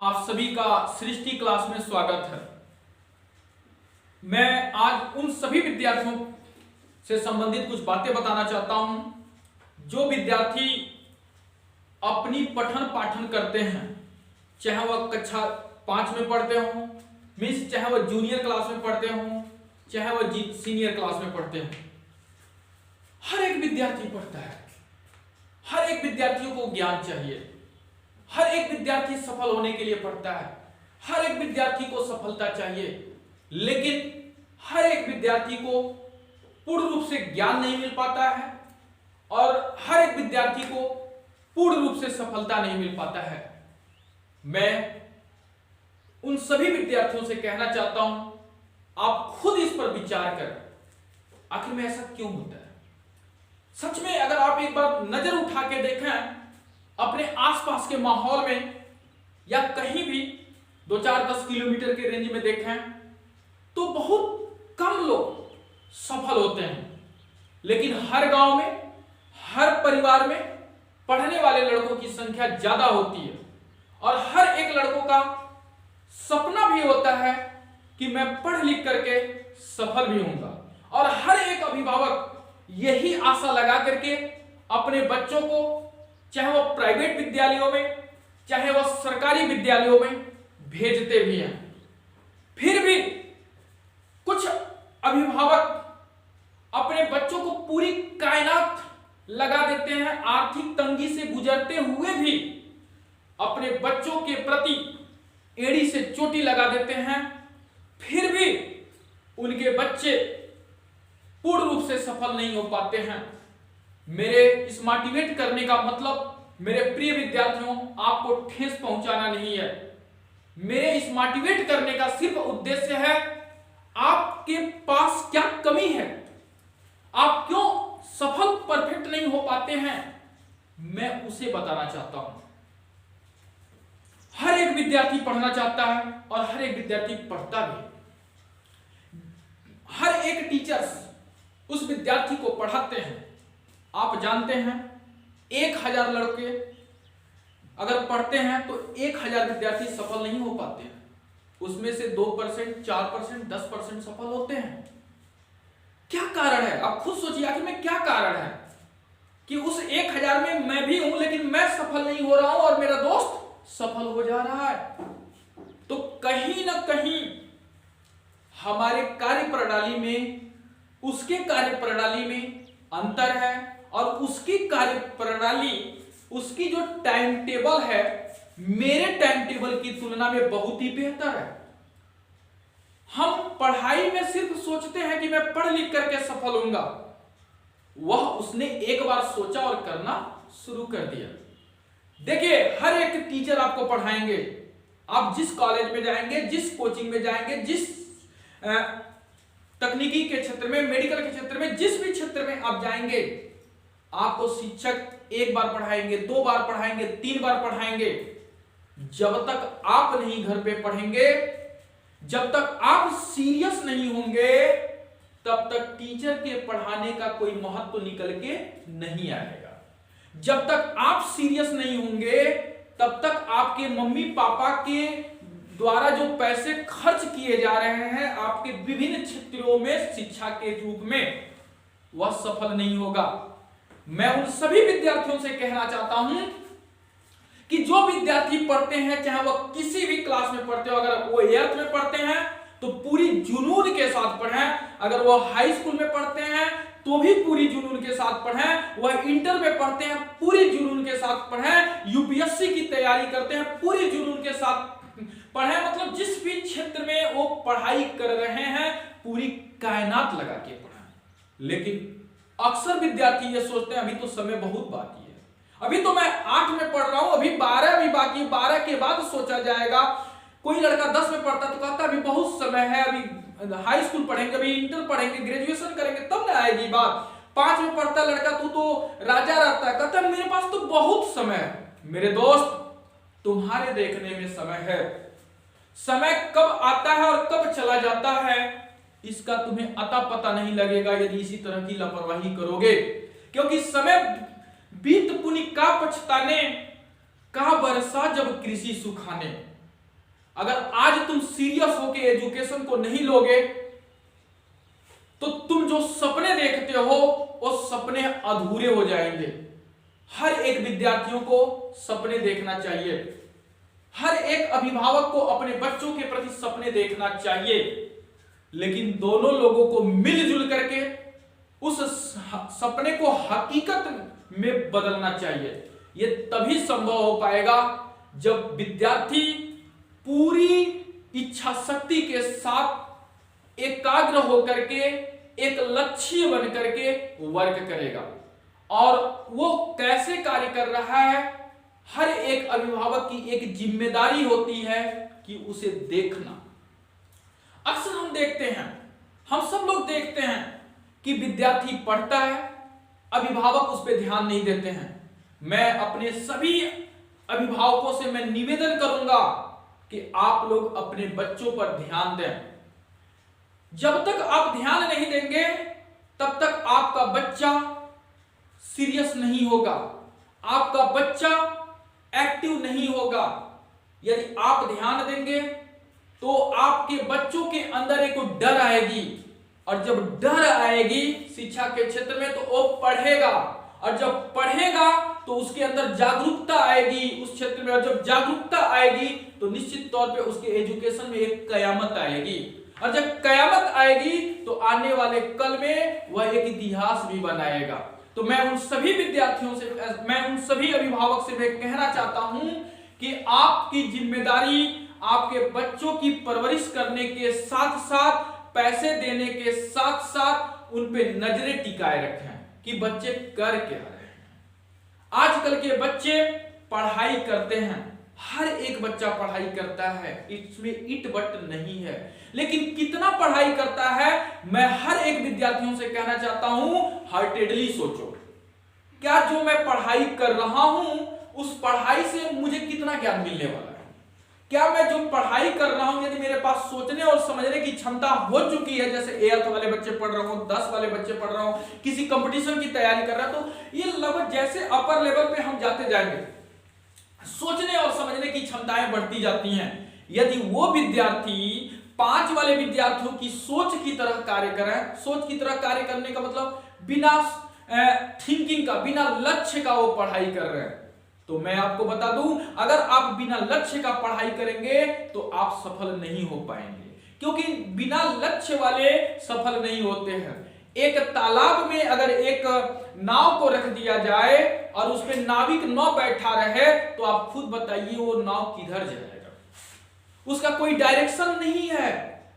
आप सभी का सृष्टि क्लास में स्वागत है। मैं आज उन सभी विद्यार्थियों से संबंधित कुछ बातें बताना चाहता हूं जो विद्यार्थी अपनी पठन पाठन करते हैं, चाहे वह कक्षा 5 में पढ़ते हों, मीन्स चाहे वह जूनियर क्लास में पढ़ते हों, चाहे वह सीनियर क्लास में पढ़ते हों। हर एक विद्यार्थी पढ़ता है, हर एक विद्यार्थियों को ज्ञान चाहिए, हर एक विद्यार्थी सफल होने के लिए पढ़ता है, हर एक विद्यार्थी को सफलता चाहिए, लेकिन हर एक विद्यार्थी को पूर्ण रूप से ज्ञान नहीं मिल पाता है और हर एक विद्यार्थी को पूर्ण रूप से सफलता नहीं मिल पाता है। मैं उन सभी विद्यार्थियों से कहना चाहता हूं, आप खुद इस पर विचार करें, आखिर में ऐसा क्यों होता है। सच में अगर आप एक बार नजर उठा के देखें अपने आसपास के माहौल में या कहीं भी 2-4-10 किलोमीटर के रेंज में देखें तो बहुत कम लोग सफल होते हैं, लेकिन हर गांव में, हर परिवार में पढ़ने वाले लड़कों की संख्या ज्यादा होती है और हर एक लड़कों का सपना भी होता है कि मैं पढ़ लिख करके सफल भी होऊंगा। और हर एक अभिभावक यही आशा लगा करके अपने बच्चों को, चाहे वो प्राइवेट विद्यालयों में, चाहे वो सरकारी विद्यालयों में भेजते भी हैं। फिर भी कुछ अभिभावक अपने बच्चों को पूरी कायनात लगा देते हैं, आर्थिक तंगी से गुजरते हुए भी अपने बच्चों के प्रति एड़ी से चोटी लगा देते हैं, फिर भी उनके बच्चे पूर्ण रूप से सफल नहीं हो पाते हैं। मेरे इस मोटिवेट करने का मतलब मेरे प्रिय विद्यार्थियों आपको ठेस पहुंचाना नहीं है। मेरे इस मोटिवेट करने का सिर्फ उद्देश्य है आपके पास क्या कमी है, आप क्यों सफल परफेक्ट नहीं हो पाते हैं, मैं उसे बताना चाहता हूं। हर एक विद्यार्थी पढ़ना चाहता है और हर एक विद्यार्थी पढ़ता भी। हर एक टीचर्स उस विद्यार्थी को पढ़ाते हैं। आप जानते हैं 1000 लड़के अगर पढ़ते हैं तो 1000 विद्यार्थी सफल नहीं हो पाते हैं, उसमें से 2%, 4%, 10% सफल होते हैं। क्या कारण है, आप खुद सोचिए आखिर में क्या कारण है कि उस 1000 में मैं भी हूं लेकिन मैं सफल नहीं हो रहा हूं और मेरा दोस्त सफल हो जा रहा है। तो कहीं ना कहीं हमारे कार्य प्रणाली में, उसके कार्य प्रणाली में अंतर है और उसकी कार्य प्रणाली, उसकी जो टाइम टेबल है मेरे टाइम टेबल की तुलना में बहुत ही बेहतर है। हम पढ़ाई में सिर्फ सोचते हैं कि मैं पढ़ लिख करके सफल होऊंगा, वह उसने एक बार सोचा और करना शुरू कर दिया। देखिए हर एक टीचर आपको पढ़ाएंगे, आप जिस कॉलेज में जाएंगे, जिस कोचिंग में जाएंगे, जिस तकनीकी के क्षेत्र में, मेडिकल के क्षेत्र में, जिस भी क्षेत्र में आप जाएंगे, आपको शिक्षक एक बार पढ़ाएंगे, 2 बार पढ़ाएंगे, 3 बार पढ़ाएंगे। जब तक आप नहीं घर पे पढ़ेंगे, जब तक आप सीरियस नहीं होंगे, तब तक टीचर के पढ़ाने का कोई महत्व निकल के नहीं आएगा। जब तक आप सीरियस नहीं होंगे, तब तक आपके मम्मी पापा के द्वारा जो पैसे खर्च किए जा रहे हैं आपके विभिन्न क्षेत्रों में शिक्षा के रूप में, वह सफल नहीं होगा। मैं उन सभी विद्यार्थियों से कहना चाहता हूं कि जो विद्यार्थी पढ़ते हैं, चाहे वह किसी भी क्लास में पढ़ते हो, अगर वो 8th में पढ़ते हैं तो पूरी जुनून के साथ पढ़ें, अगर वह हाई स्कूल में पढ़ते हैं तो भी पूरी जुनून के साथ पढ़ें, वह इंटर में पढ़ते हैं पूरी जुनून के साथ पढ़ें, यूपीएससी की तैयारी करते हैं पूरी जुनून के साथ पढ़ें। मतलब जिस भी क्षेत्र में वो पढ़ाई कर रहे हैं पूरी कायनात लगा के पढ़ें। लेकिन अक्सर विद्यार्थी ये सोचते हैं अभी तो समय बहुत बाकी है, अभी तो मैं 8 में पढ़ रहा हूं, अभी 12 भी बाकी है, 12 के बाद सोचा जाएगा। कोई लड़का 10 में पढ़ता तो कहता अभी बहुत समय है, अभी हाई स्कूल पढ़ेंगे, अभी इंटर पढ़ेंगे, ग्रेजुएशन करेंगे तब ना आएगी बात। 5 में पढ़ता लड़का तू तो राजा रहता है, कहता मेरे पास तो बहुत समय है। मेरे दोस्त, तुम्हारे देखने में समय है, समय कब आता है और कब चला जाता है इसका तुम्हें अता पता नहीं लगेगा यदि इसी तरह की लापरवाही करोगे। क्योंकि समय बीत पुनि का पछताने, का बरसा जब कृषि सुखाने। अगर आज तुम सीरियस होके एजुकेशन को नहीं लोगे तो तुम जो सपने देखते हो वो सपने अधूरे हो जाएंगे। हर एक विद्यार्थियों को सपने देखना चाहिए, हर एक अभिभावक को अपने बच्चों के प्रति सपने देखना चाहिए, लेकिन दोनों लोगों को मिलजुल करके उस सपने को हकीकत में बदलना चाहिए। यह तभी संभव हो पाएगा जब विद्यार्थी पूरी इच्छा शक्ति के साथ एकाग्र होकर के एक लक्ष्य बन करके वर्क करेगा। और वो कैसे कार्य कर रहा है, हर एक अभिभावक की एक जिम्मेदारी होती है कि उसे देखना। अक्सर हम देखते हैं, हम सब लोग देखते हैं कि विद्यार्थी पढ़ता है, अभिभावक उस पर ध्यान नहीं देते हैं। मैं अपने सभी अभिभावकों से मैं निवेदन करूंगा कि आप लोग अपने बच्चों पर ध्यान दें। जब तक आप ध्यान नहीं देंगे तब तक आपका बच्चा सीरियस नहीं होगा, आपका बच्चा एक्टिव नहीं होगा। यदि आप ध्यान देंगे तो आपके बच्चों के अंदर एक डर आएगी, और जब डर आएगी शिक्षा के क्षेत्र में तो वो पढ़ेगा, और जब पढ़ेगा तो उसके अंदर जागरूकता आएगी उस क्षेत्र में, और जब जागरूकता आएगी तो निश्चित तौर पे उसके एजुकेशन में एक कयामत आएगी, और जब कयामत आएगी तो आने वाले कल में वह एक इतिहास भी बनाएगा। तो मैं उन सभी विद्यार्थियों से, मैं उन सभी अभिभावक से मैं कहना चाहता हूं कि आपकी जिम्मेदारी आपके बच्चों की परवरिश करने के साथ साथ, पैसे देने के साथ साथ उन पे नजरें टिकाए रखें कि बच्चे कर क्या रहे हैं। आजकल के बच्चे पढ़ाई करते हैं, हर एक बच्चा पढ़ाई करता है, इसमें इट बट नहीं है, लेकिन कितना पढ़ाई करता है मैं हर एक विद्यार्थियों से कहना चाहता हूं, हार्टेडली सोचो। क्या जो मैं पढ़ाई कर रहा हूं उस पढ़ाई से मुझे कितना ज्ञान मिलने वाला है? क्या मैं जो पढ़ाई कर रहा हूं, यदि मेरे पास सोचने और समझने की क्षमता हो चुकी है, जैसे 8th वाले बच्चे पढ़ रहा हूं, 10 वाले बच्चे पढ़ रहा हूं, किसी कंपटीशन की तैयारी कर रहा है, तो ये लगभग जैसे अपर लेवल पे हम जाते जाएंगे, सोचने और समझने की क्षमताएं बढ़ती जाती हैं। यदि वो विद्यार्थी 5 वाले विद्यार्थियों की सोच की तरह कार्य करें, सोच की तरह कार्य करने का मतलब बिना थिंकिंग का, बिना लक्ष्य का वो पढ़ाई कर रहे हैं, तो मैं आपको बता दूं, अगर आप बिना लक्ष्य का पढ़ाई करेंगे तो आप सफल नहीं हो पाएंगे, क्योंकि बिना लक्ष्य वाले सफल नहीं होते हैं। एक तालाब में अगर एक नाव को रख दिया जाए और उस पे नाविक न बैठा रहे तो आप खुद बताइए वो नाव किधर जाएगा? उसका कोई डायरेक्शन नहीं है।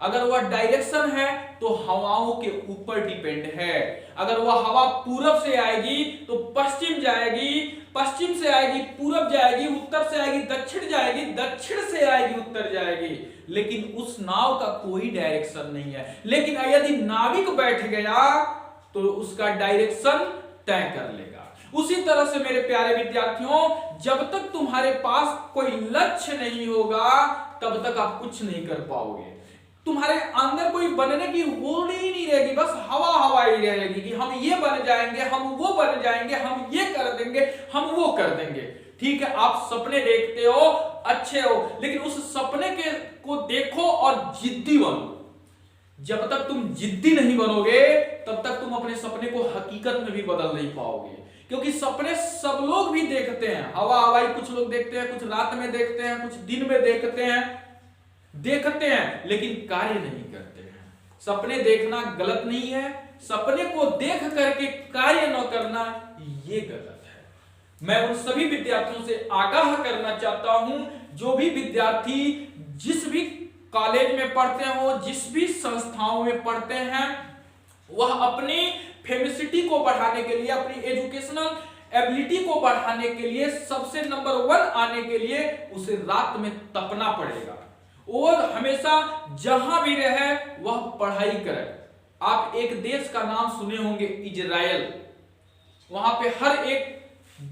अगर वह डायरेक्शन है तो हवाओं के ऊपर डिपेंड है। अगर वह हवा पूरब से आएगी तो पश्चिम जाएगी, पश्चिम से आएगी पूरब जाएगी, उत्तर से आएगी दक्षिण जाएगी, दक्षिण से आएगी उत्तर जाएगी, लेकिन उस नाव का कोई डायरेक्शन नहीं है। लेकिन यदि नाविक बैठ गया तो उसका डायरेक्शन तय कर लेगा। उसी तरह से मेरे प्यारे विद्यार्थियों, जब तक तुम्हारे पास कोई लक्ष्य नहीं होगा तब तक आप कुछ नहीं कर पाओगे। तुम्हारे अंदर कोई बनने की होड़ ही नहीं रहेगी, बस हवा हवा ही रहेगी कि हम ये बन जाएंगे, हम वो बन जाएंगे, हम ये कर देंगे, हम वो कर देंगे। ठीक है, आप सपने देखते हो, अच्छे हो, लेकिन उस सपने को देखो और जिद्दी बनो। जब तक तुम जिद्दी नहीं बनोगे तब तक तुम अपने सपने को हकीकत में भी बदल नहीं पाओगे, क्योंकि सपने सब लोग भी देखते हैं, हवा हवाई कुछ लोग देखते हैं, कुछ रात में देखते हैं, कुछ दिन में देखते हैं, लेकिन कार्य नहीं करते हैं। सपने देखना गलत नहीं है, सपने को देख करके कार्य न करना ये गलत है। मैं उन सभी विद्यार्थियों से आगाह करना चाहता हूं, जो भी विद्यार्थी जिस भी कॉलेज में पढ़ते हो, जिस भी संस्थाओं में पढ़ते हैं, वह अपनी फेमिसिटी को बढ़ाने के लिए, अपनी एजुकेशनल एबिलिटी को बढ़ाने के लिए, सबसे नंबर 1 आने के लिए उसे रात में तपना पड़ेगा और हमेशा जहां भी रहे वह पढ़ाई करे। आप एक देश का नाम सुने होंगे, इजराइल। वहां पे हर एक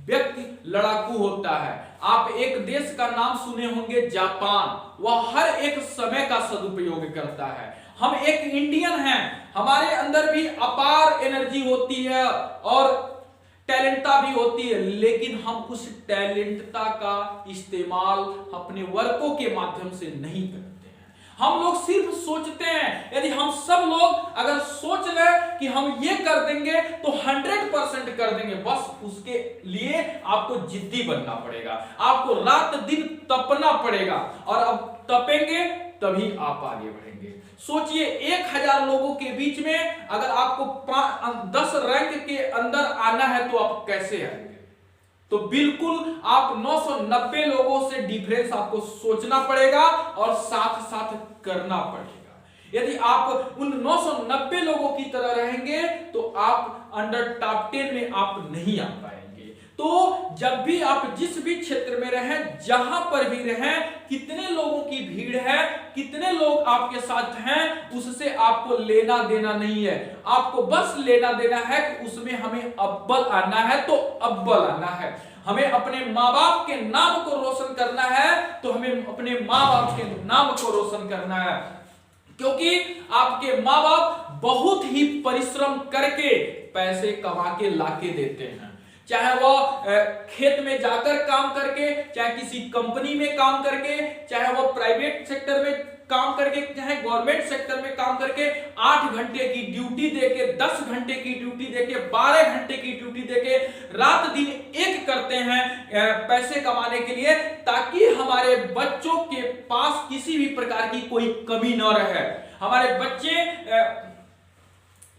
व्यक्ति लड़ाकू होता है। आप एक देश का नाम सुने होंगे, जापान। वह हर एक समय का सदुपयोग करता है। हम एक इंडियन हैं, हमारे अंदर भी अपार एनर्जी होती है और टैलेंटता भी होती है, लेकिन हम उस टैलेंटता का इस्तेमाल अपने वर्कों के माध्यम से नहीं करते हैं। हम लोग सिर्फ सोचते हैं, यदि हम सब लोग अगर सोच लें कि हम ये कर देंगे तो 100% कर देंगे, बस उसके लिए आपको जिद्दी बनना पड़ेगा, आपको रात दिन तपना पड़ेगा, और अब तपेंगे तभी आप आगे बढ़ेंगे। सोचिए 1000 लोगों के बीच में अगर आपको 10 रैंक के अंदर आना है तो आप कैसे आएंगे? तो बिल्कुल आप 990 लोगों से डिफरेंस आपको सोचना पड़ेगा और साथ साथ करना पड़ेगा। यदि आप उन 990 लोगों की तरह रहेंगे तो आप अंडर टॉप 10 में आप नहीं आ पाएंगे। तो जब भी आप जिस भी क्षेत्र में रहें, जहां पर भी रहें, कितने लोगों की भीड़ है, कितने लोग आपके साथ हैं, उससे आपको लेना देना नहीं है। आपको बस लेना देना है कि उसमें हमें अव्वल आना है तो अव्वल आना है। हमें अपने माँ बाप के नाम को रोशन करना है तो हमें अपने माँ बाप के नाम को रोशन करना है, क्योंकि आपके माँ बाप बहुत ही परिश्रम करके पैसे कमा के लाके देते हैं। चाहे वो खेत में जाकर काम करके, चाहे किसी कंपनी में काम करके, चाहे वो प्राइवेट सेक्टर में काम करके, चाहे गवर्नमेंट सेक्टर में काम करके 8 घंटे की ड्यूटी देके, 10 घंटे की ड्यूटी देके, 12 घंटे की ड्यूटी देके रात दिन एक करते हैं पैसे कमाने के लिए, ताकि हमारे बच्चों के पास किसी भी प्रकार की कोई कमी न रहे, हमारे बच्चे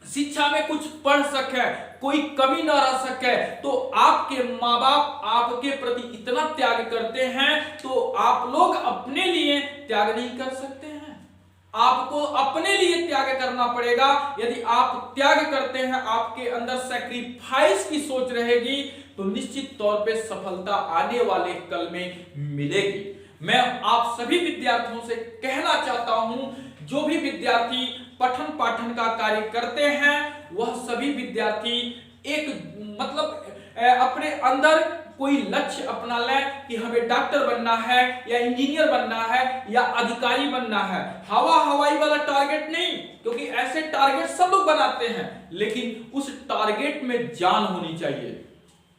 शिक्षा में कुछ पढ़ सके, कोई कमी ना रह सके। तो आपके माँ बाप आपके प्रति इतना त्याग करते हैं तो आप लोग अपने लिए त्याग नहीं कर सकते हैं। आपको अपने लिए त्याग करना पड़ेगा। यदि आप त्याग करते हैं, आपके अंदर सैक्रिफाइस की सोच रहेगी, तो निश्चित तौर पे सफलता आने वाले कल में मिलेगी। मैं आप सभी विद्यार्थियों से कहना चाहता हूं, जो भी विद्यार्थी पठन पाठन का कार्य करते हैं, वह सभी विद्यार्थी एक अपने अंदर कोई लक्ष्य अपना लें कि हमें डॉक्टर बनना है या इंजीनियर बनना है या अधिकारी बनना है। हवाई वाला टारगेट नहीं, क्योंकि ऐसे टारगेट सब लोग बनाते हैं, लेकिन उस टारगेट में जान होनी चाहिए।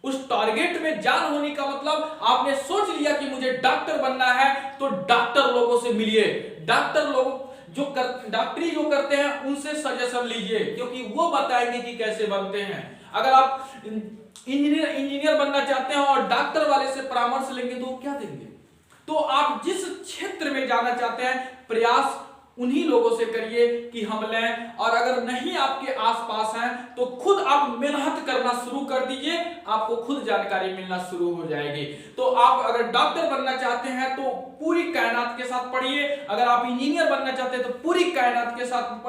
उस टारगेट में जान होने का मतलब आपने सोच लिया कि मुझे डॉक्टर बनना है, तो डॉक्टर लोगों से मिलिए, डॉक्टर लोग डॉक्टरी जो करते हैं उनसे सजेशन लीजिए, क्योंकि वो बताएंगे कि कैसे बनते हैं। अगर आप इंजीनियर बनना चाहते हैं और डॉक्टर वाले से परामर्श लेंगे तो वो क्या देंगे? तो आप जिस क्षेत्र में जाना चाहते हैं, प्रयास उन्हीं लोगों से करिए कि हम लें, और अगर नहीं आपके आसपास हैं तो खुद आप मेहनत करना शुरू कर दीजिए, आपको खुद जानकारी मिलना शुरू हो जाएगी। तो आप अगर डॉक्टर बनना चाहते हैं तो पूरी कायनात के साथ पढ़िए, अगर आप इंजीनियर बनना चाहते हैं तो पूरी कायनात के साथ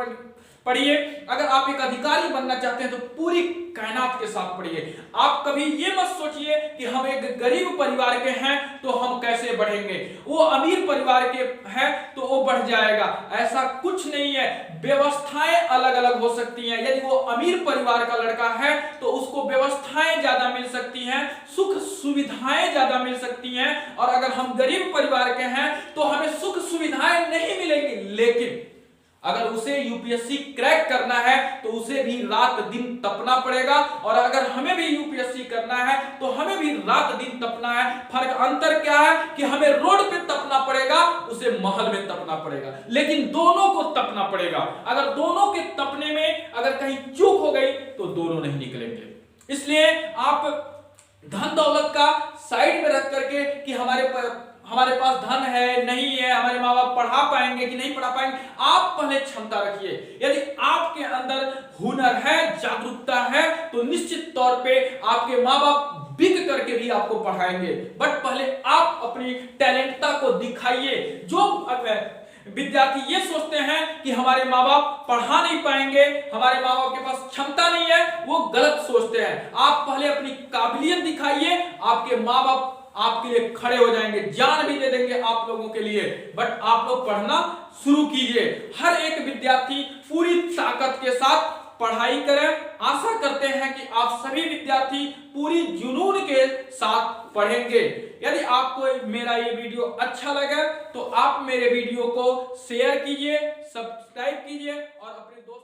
पढ़िए, अगर आप एक अधिकारी बनना चाहते हैं तो पूरी कायनात के साथ पढ़िए। आप कभी ये मत सोचिए कि हम एक गरीब परिवार के हैं तो हम कैसे बढ़ेंगे, वो अमीर परिवार के हैं तो वो बढ़ जाएगा, ऐसा कुछ नहीं है। व्यवस्थाएं अलग अलग हो सकती हैं। यदि वो अमीर परिवार का लड़का है तो उसको व्यवस्थाएं ज्यादा मिल सकती हैं, सुख सुविधाएं ज्यादा मिल सकती हैं, और अगर हम गरीब परिवार के हैं तो हमें सुख सुविधाएं नहीं मिलेंगी। लेकिन अगर उसे यूपीएससी क्रैक करना है तो उसे भी रात दिन तपना पड़ेगा, और अगर हमें भी यूपीएससी करना है तो हमें भी रात दिन तपना है। फर्क अंतर क्या है कि हमें रोड पे तपना पड़ेगा, उसे महल में तपना पड़ेगा, लेकिन दोनों को तपना पड़ेगा। अगर दोनों के तपने में अगर कहीं चूक हो गई तो दोनों नहीं निकलेंगे। इसलिए आप धन दौलत का साइड में रख करके कि हमारे पास धन है नहीं है, हमारे माँ बाप पढ़ा पाएंगे कि नहीं पढ़ा पाएंगे, आप पहले क्षमता रखिए। यदि आपके अंदर हुनर है, जागरूकता है, तो निश्चित तौर पे आपके माँ बाप बिक करके भी आपको पढ़ाएंगे। बट पहले आप अपनी टैलेंटता को दिखाइए। जो विद्यार्थी ये सोचते हैं कि हमारे माँ बाप पढ़ा नहीं पाएंगे, हमारे माँ बाप के पास क्षमता नहीं है, वो गलत सोचते हैं। आप पहले अपनी काबिलियत दिखाइए, आपके माँ बाप आपके लिए खड़े हो जाएंगे, जान भी दे देंगे आप लोगों के लिए। बट आप लोग पढ़ना शुरू कीजिए। हर एक विद्यार्थी पूरी ताकत के साथ पढ़ाई करें। आशा करते हैं कि आप सभी विद्यार्थी पूरी जुनून के साथ पढ़ेंगे। यदि आपको मेरा ये वीडियो अच्छा लगे तो आप मेरे वीडियो को शेयर कीजिए, सब्सक्राइब कीजिए और अपने दोस्तों